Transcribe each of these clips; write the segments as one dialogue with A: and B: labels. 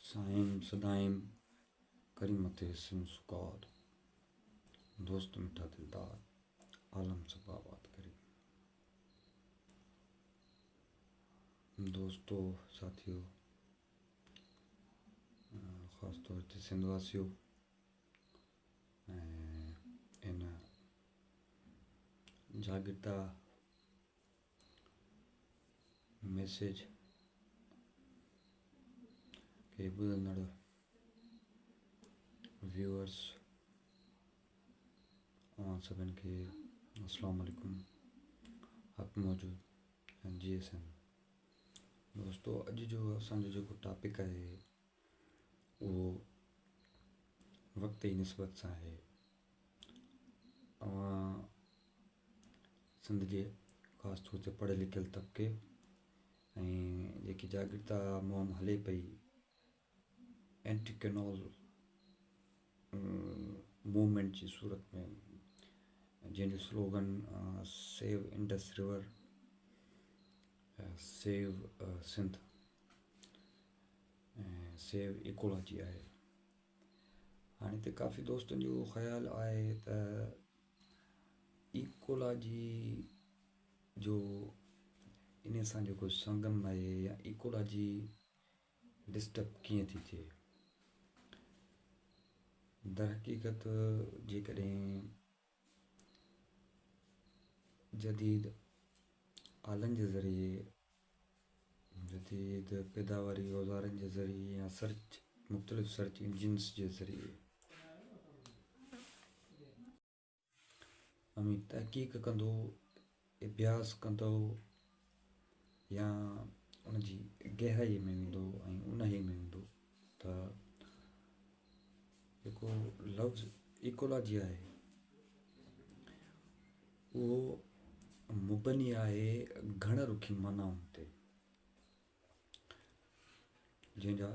A: साइम सदाइम करीमत सुकात दोस्त मिठा दिलदार आलम सबाबात करी। दोस्तों साथियों, ख़ास तौर ते सिंध वासियों, इन जागृता मैसेज के ॿुधंदड़ व्यूअर्स सभिनि खे अस्सलाम वालेकुम। हक़ मौजूद ऐं GSM। दोस्तों, अॼु जो असांजो जेको टॉपिक आहे उहो वक़्त जी निस्बत सां आहे। सिंध जे ख़ासि तौर ते पढ़ियल लिखियल तबिके ऐं जेकी जागृता मुहिम हले पई एंटी कैनोल मूवमेंट जी सूरत में, जंहिंजो स्लोगन सेव इंडस रिवर, सेव सिंध ऐं सेव इकोलॉजी आहे। हाणे त काफ़ी दोस्तनि जो ख़्यालु आहे त इकोलॉजी जो इन सां जेको संगम आहे या इकोलॉजी डिस्टर्ब कीअं थी थिए। दर हक़ीक़त जेकॾहिं जदीद आलनि जे ज़रिए, जदीद पैदावारी औज़ारनि जे ज़रिए या मुख़्तलिफ़ सर्च इंजिन्स जे ज़रिए तहक़ीक़ कंदो, अभ्यास कंदो या उनजी गहराईअ में वेंदो ऐं उन्हीअ में वेंदो त जेको लफ़्ज़ इकोलॉजी आहे उहो मुबनी आहे घण रुखी मानाउनि ते, जंहिंजा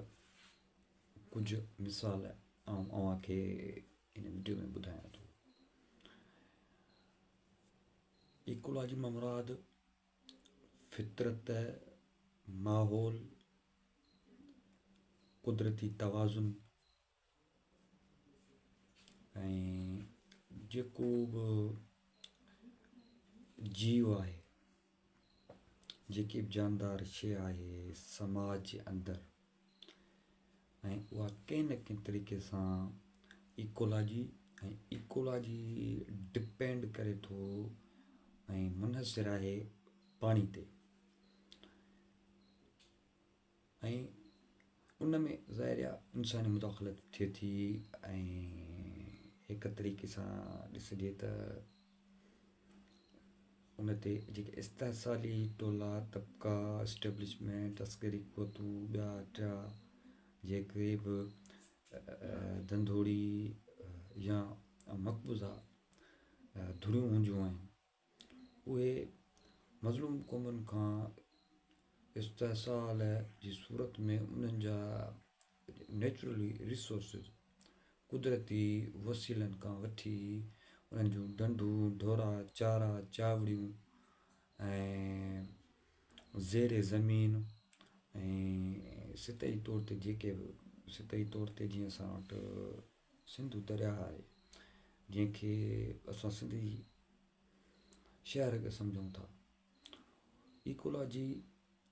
A: कुझु मिसाल अव्हांखे इन वीडियो में ॿुधायां थो। इकोलॉजी मां मुराद फितरत, माहौल, कुदरती तवाज़ुन ऐं जेको बि जीव आहे, जेकी बि जानदार शइ आहे समाज जे अंदरि, ऐं उहा कंहिं न कंहिं तरीक़े सां इकोलॉजी डिपेंड करे थो ऐं मुनहसिर आहे पाणी ते। ऐं उन में ज़ाहिर आहे इंसानी मुदाख़लत थिए थी ऐं हिक तरीक़े सां ॾिसिजे त उन ते जेके इस्तेहसाली टोला तबिका, एस्टेब्लिशमेंट, अस्करी क़ुवतूं, ॿिया टिया जेके बि धंधोड़ी या मक़बूज़ा धुरियूं हूंदियूं आहिनि, उहे मज़लूम क़ौमुनि खां इस्तेहसाल जी सूरत में उन्हनि जा नेचुरली रिसोर्सिस, कुदरती वसीलनि खां वठी उन्हनि जूं ढंढूं, ढोरा, चारा, चावड़ियूं ऐं ज़ेर ज़मीन ऐं सितई तौर ते जीअं असां वटि सिंधु दरिया आहे, जंहिंखे असां सिंधी शहर खे सम्झूं था। इकोलॉजी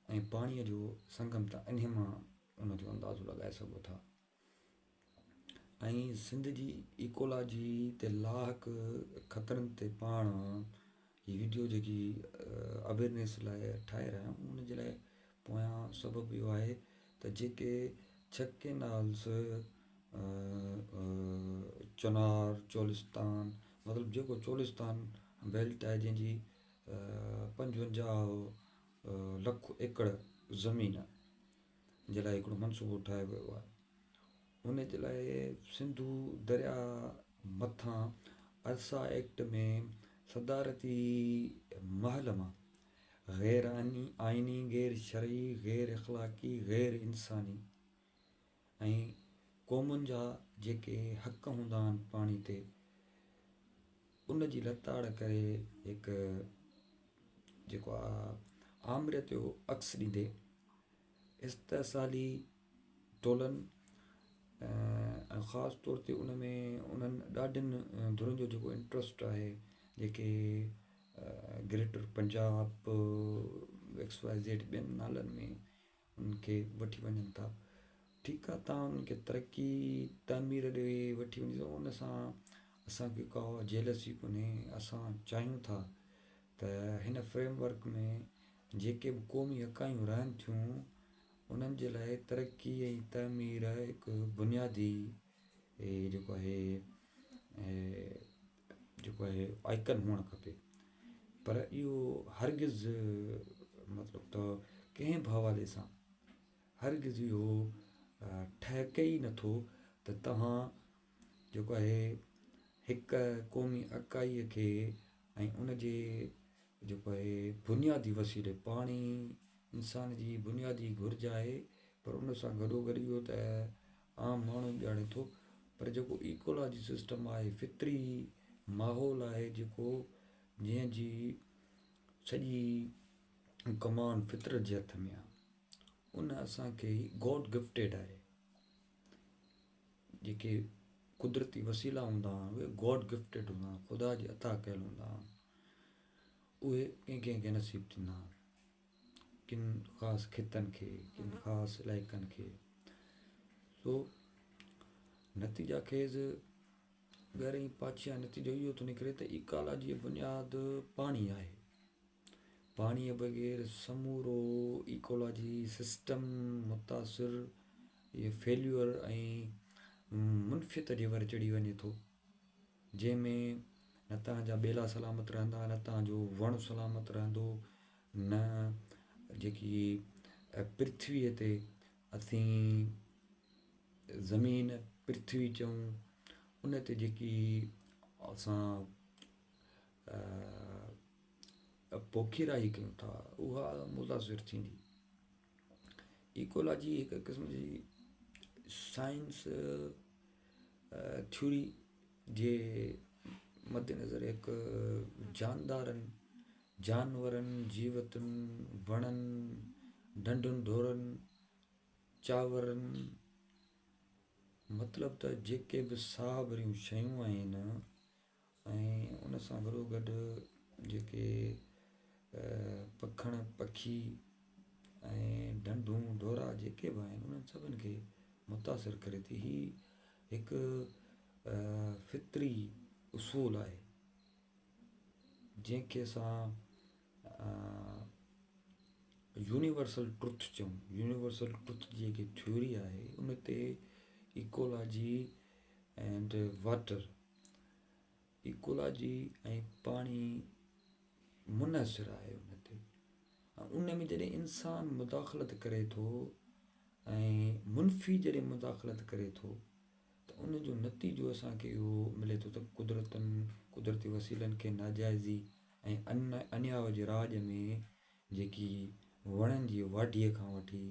A: ऐं पाणीअ जो संगम त इन मां उनजो अंदाज़ो लॻाए सघो था। ऐं सिंध जी इकोलॉजी ते लाहक ख़तरनि ते पाण ही वीडियो जेकी अवेयरनेस लाइ ठाहे रहिया आहियूं, उन जे लाइ पोयां सबबु इहो आहे त जेके 6 केनाल्स चनार, चोलिस्तान, मतिलबु जेको चोलिस्तान बेल्ट आहे जंहिंजी 55 लख एकड़ ज़मीन जे लाइ हिकिड़ो मनसूबो ठाहियो वियो आहे। उन जे लाइ सिंधु दरिया मथां अरसा एक्ट में सदारती महल मां गैर आइनी, गैर शरई, गैर अख़लाक़ी, गैर इंसानी ऐं क़ौमुनि जा जेके हक़ हूंदा आहिनि पाणी ते, उन जी लताड़ करे हिकु जेको आहे आमरियत जो अक्स ॾींदे इस्तेहसाली टोलनि ऐं ख़ासि तौर ते उन्हनि ॾाढियुनि धुरनि जो जेको इंट्रस्ट आहे, जेके ग्रेटर पंजाब XYZ ॿियनि नालनि में उनखे वठी वञनि था। ठीकु आहे, तव्हां उनखे तरक़ी तामीर ॾे वठी वञो, उन सां असांखे का जेलसी कोन्हे। असां चाहियूं था त हिन फ्रेमवर्क में जेके बि क़ौमी इकाइयूं रहनि थियूं उन्हनि जे लाइ तरक़ी ऐं तामीर हिकु बुनियादी जेको आहे आइकन हुअणु खपे। पर इहो हरगिज़ मतिलबु त कंहिं बि हवाले सां हरगिज़ इहो ठहिके ई नथो त तव्हां जेको आहे हिकु क़ौमी इकाईअ खे ऐं उनजे जेको आहे बुनियादी वसीले पाणी इंसान जी बुनियादी घुरिज आहे, पर उन सां गॾोगॾु इहो त आम माण्हू ॼाणे थो, पर जेको इकोलॉजी सिस्टम आहे, फितरी माहौल आहे जेको जंहिंजी सॼी कमान फितरत जे हथ में आहे, उन असांखे गॉड गिफ्टेड आहे। जेके कुदरती वसीला हूंदा आहिनि उहे गॉड गिफ्टेड हूंदा आहिनि, ख़ुदा जे अता कयल हूंदा आहिनि। उहे कंहिं कंहिंखे नसीब थींदा आहिनि, किन ख़ासि खितनि खे, किन ख़ासि इलाइक़नि खे। सो नतीजा खेज़ ॻाढ़ी पाछिया नतीजो इहो थो निकिरे त इकोलॉजी जी बुनियादु पाणी आहे। पाणीअ बग़ैर समूरो इकोलॉजी सिस्टम मुतासिर इहे फेल्यूअर ऐं मुनफ़ियत जे वर चढ़ी वञे थो, जंहिंमें न तव्हांजा ॿेला सलामत रहंदा, न तव्हांजो वणु सलामत रहंदो, न जेकी पृथ्वीअ ते असीं ज़मीन पृथ्वी चऊं उन ते जेकी असां पोखीराई कयूं था उहा मुतासिर थींदी। इकोलॉजी हिकु क़िस्म जी साइंस थ्योरी जे मद्देनज़र हिकु जानवरनि जीवतुनि वणनि ढंढुनि ढोरनि चांवरनि मतिलबु त जेके बि साह भरियूं शयूं आहिनि ऐं उन सां गॾोगॾु जेके पखण पखी ऐं ढंढूं ढोरा जेके बि आहिनि उन्हनि सभिनि खे मुतासिर करे थी। ही हिकु फितरी उसूल आहे जंहिंखे असां यूनिवर्सल ट्रुथ चऊं। यूनिवर्सल ट्रुथ जी जेकी थ्योरी आहे उन ते इकोलॉजी एंड वाटर, इकोलॉजी ऐं पाणी मुनहसिर आहे उन ते। उन में जॾहिं इंसानु मुदाख़लत करे थो ऐं मुनफ़ी जॾहिं मुदाख़लत करे थो त उन जो नतीजो असांखे इहो मिले थो त कुदरती वसीलनि खे नाजाइज़ी ऐं अन्याय जे राज में जेकी वणनि जी वाढीअ खां वठी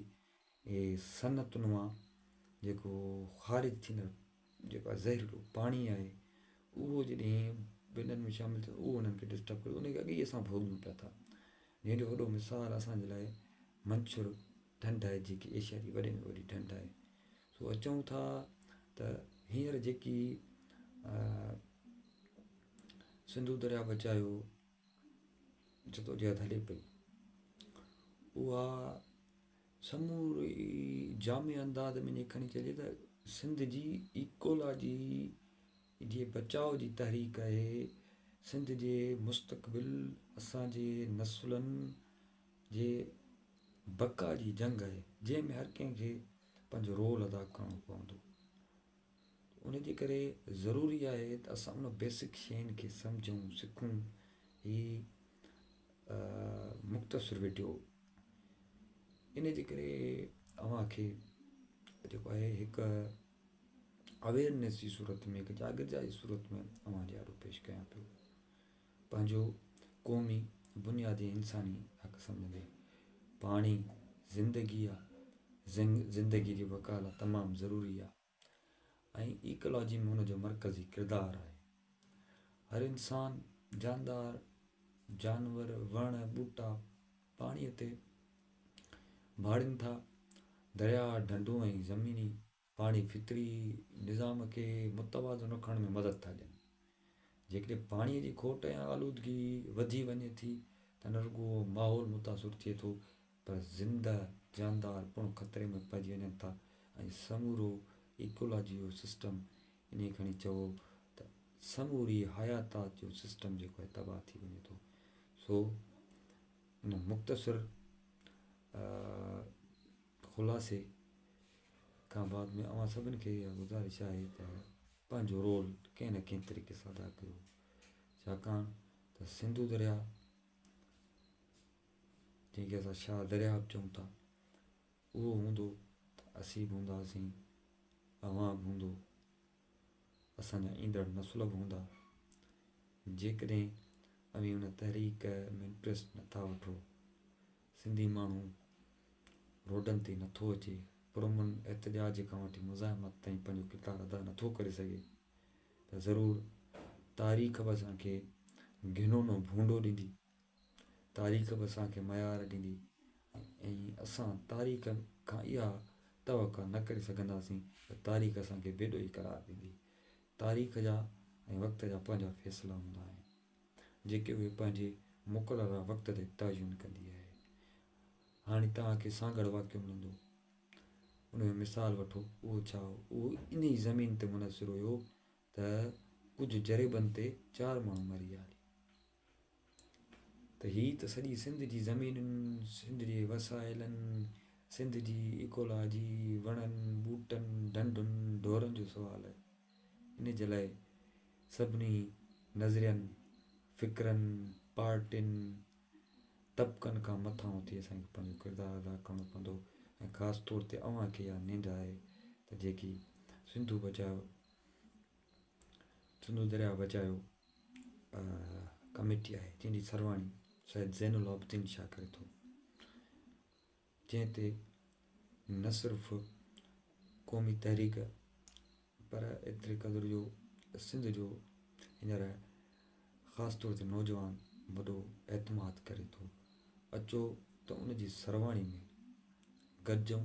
A: सनतुनि मां जेको ख़ारिज थींदड़ जेको आहे ज़हरीलो पाणी आहे उहो जॾहिं ॿिन्हिनि में शामिलु थियो उहो उन्हनि खे डिस्टर्ब करे, उनखे अॻे ई असां भोॻूं पिया था। जंहिंजो वॾो मिसाल असांजे लाइ मंछुर ढंढ आहे, जेकी एशिया जी वॾे में वॾी ढंढ आहे। सो अचूं था त हींअर जेकी सिंधु दरिया बचायो जदोजहद हले पई, उहा समूरी जामे अंदाज़ में जे खणी चइजे त सिंध जी इकोलॉजी जे बचाव जी तहरीक आहे, सिंध जे मुस्तक़बिल असांजे नसुलनि जे बका जी जंग आहे, जंहिंमें हर कंहिंखे पंहिंजो रोल अदा करिणो पवंदो। उन जे करे ज़रूरी आहे त असां उन बेसिक शयुनि खे सम्झूं सिखूं। ही मुख़्तसिर वीडियो इन जे करे अव्हांखे जेको आहे हिकु अवेयरनेस जी सूरत में, हिकु जागृति जी सूरत में अव्हांजे आॾो पेश कयां पियो। पंहिंजो क़ौमी बुनियादी इंसानी हक़ सम्झंदे पाणी ज़िंदगी आहे, ज़िंदगी जी बका लाइ तमामु ज़रूरी आहे ऐं इकोलॉजी में हुनजो मरकज़ी किरदारु आहे। हर इंसान, जानदार, जानवर, वण ॿूटा पाणीअ ते भाड़िनि था, दरिया ढंढूं ऐं ज़मीनी पाणी फितरी निज़ाम खे मुतवाज़न रखण में मदद था ॾियनि। जेकॾहिं पाणीअ जी खोट या आलूदगी वधी वञे थी त न रुॻो माहौल मुतासिर थिए थो, पर ज़िंदा जानदार पिणु ख़तरे में पइजी वञनि था ऐं समूरो इकोलॉजी जो सिस्टम, इन खणी चओ त समूरी हयातात जो सिस्टम जेको आहे तबाह थी वञे थो। सो इन मुख़्तसिर ख़ुलासे खां बाद में अवां सभिनि खे इहा गुज़ारिश आहे त पंहिंजो रोल कंहिं न कंहिं तरीक़े सां अदा कयो, छाकाणि त सिंधु दरिया जंहिंखे असां शाह दरिया बि चऊं था, उहो हूंदो त असीं बि हूंदासीं, अवां बि हूंदो, असांजा ईंदड़ नसुल बि हूंदा। जेकॾहिं अवी हुन तहरीक में इंट्रस्ट नथा वठो, सिंधी माण्हू रोडनि ते नथो अचे, पुरमन एहतजाज खां वठी मुज़ाहिमत ताईं पंहिंजो किरदारु अदा नथो करे सघे, त ज़रूरु तारीख़ बि असांखे घिनौनो भूंडो ॾींदी, तारीख़ बि असांखे मयार ॾींदी, ऐं असां तारीख़ खां इहा तवका न करे सघंदासीं त तारीख़ असांखे बेॾो ई करार ॾींदी। तारीख़ जा ऐं वक़्त जा पंहिंजा फ़ैसिला हूंदा आहिनि, जेके उहे पंहिंजे मुक़ररु वक़्त ते तइयुन कंदी आहे। हाणे तव्हांखे साॻड़ वाक़ियो मिलंदो, उन में मिसाल वठो, उहो छा हो, उहो इन ई ज़मीन ते मुनसिर हुयो त कुझु जरेबनि ते 4 माण्हू मरी विया। त हीअ त सॼी सिंध जी ज़मीनुनि, सिंध जे वसाइलनि, सिंध जी इकोलॉजी, वणनि ॿूटनि ढंढुनि ढोरनि जो सुवालु आहे। इन जे लाइ सभिनी नज़रियनि, फ़िक्रनि, पार्टियुनि, तबिक़नि खां मथां उथी असांखे पंहिंजो किरदारु अदा करणो पवंदो। ऐं ख़ासि तौर ते अव्हांखे इहा निंड आहे त जेकी सिंधु बचायो, सिंधु दरिया बचायो कमेटी आहे, जंहिंजी सरवाणी शायदि ज़ैनुल आबिदीन शाह करे थो, जंहिं ते न सिर्फ़ु क़ौमी तहरीक पर एतिरे क़दुरु जो सिंध जो हींअर ख़ासि तौर ते नौजवान वॾो एतमाद करे थो। अचो त उन जी सरवाणी में गॾिजूं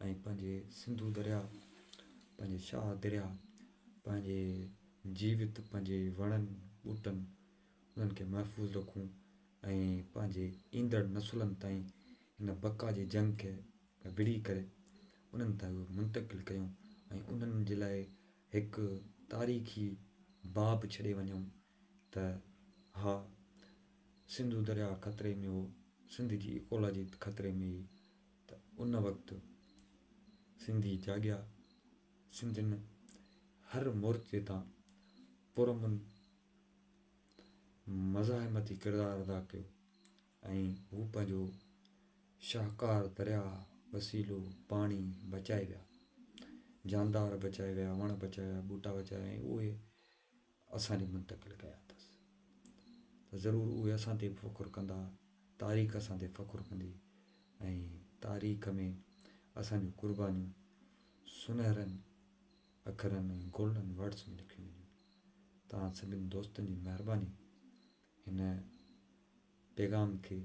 A: ऐं पंहिंजे सिंधु दरिया, पंहिंजे शाह दरिया, पंहिंजे जीवित पंहिंजे वणनि ॿूटनि उन्हनि खे महफ़ूज़ रखूं ऐं पंहिंजे ईंदड़ नसुलनि ताईं हिन बका जी जंग खे विड़ी करे उन्हनि ताईं उहे मुंतक़िल कयूं ऐं उन्हनि जे लाइ हिकु तारीख़ी बाब छॾे वञूं त हा, सिंधु दरिया ख़तरे में हो, सिंध जी इकोलॉजी ख़तरे में हुई, त उन वक़्तु सिंधी जाॻिया, सिंधियुनि हर मोर्चे तां पुरमन मज़ाहिमती किरदारु अदा कयो ऐं हू पंहिंजो शाहकार दरिया, वसीलो पाणी बचाए विया, जानदार बचाए विया, वण बचाए विया, ॿूटा बचाए विया, ऐं उहे असां ॾे मुंतक़िल कया अथसि। त ज़रूरु उहे असां ते फ़ख़ुरु कंदा, तारीख़ असां ते फ़ख़ुरु कंदी ऐं तारीख़ में असांजूं क़ुर्बानियूं सुनहरनि अखरनि ऐं गोल्डन वर्ड्स में लिखियूं वेंदियूं। तव्हां सभिनी दोस्तनि जी महिरबानी हिन पैगाम खे,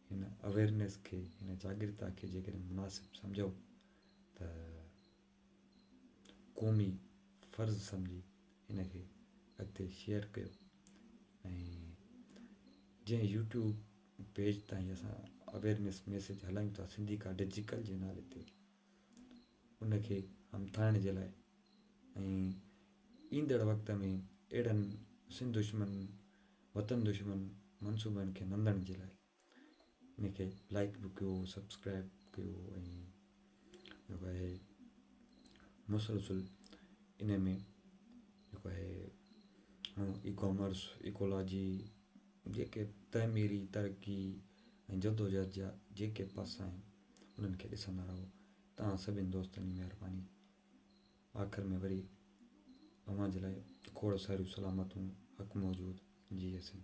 A: हिन अवेयरनेस खे, हिन जागृता खे जेकॾहिं मुनासिबु सम्झो त क़ौमी फ़र्ज़ु सम्झी हिन खे अॻिते शेयर कयो। ऐं जंहिं यूट्यूब पेज ताईं असां अवेयरनेस मैसेज हलायूं था सिंधी का डिजिटल जे नाले ते, उनखे हमथाइण जे लाइ ऐं ईंदड़ वक़्त में अहिड़नि सिंध दुश्मन, वतन दुश्मन मनसूबनि खे नंदण जे लाइ इनखे लाइक बि कयो, सब्सक्राइब कयो ऐं जेको आहे मुसलसल इन में जेको आहे ई कॉमर्स, इकोलॉजी, जेके तइमीरी तरक़ी ऐं जदोजहद जा जेके पासा आहिनि उन्हनि खे ॾिसंदा रहो। तव्हां सभिनी दोस्तनि जी महिरबानी। आख़िर में वरी अव्हां जे लाइ खोड़ सारियूं सलामतूं हक़ मौजूद जी एस एन।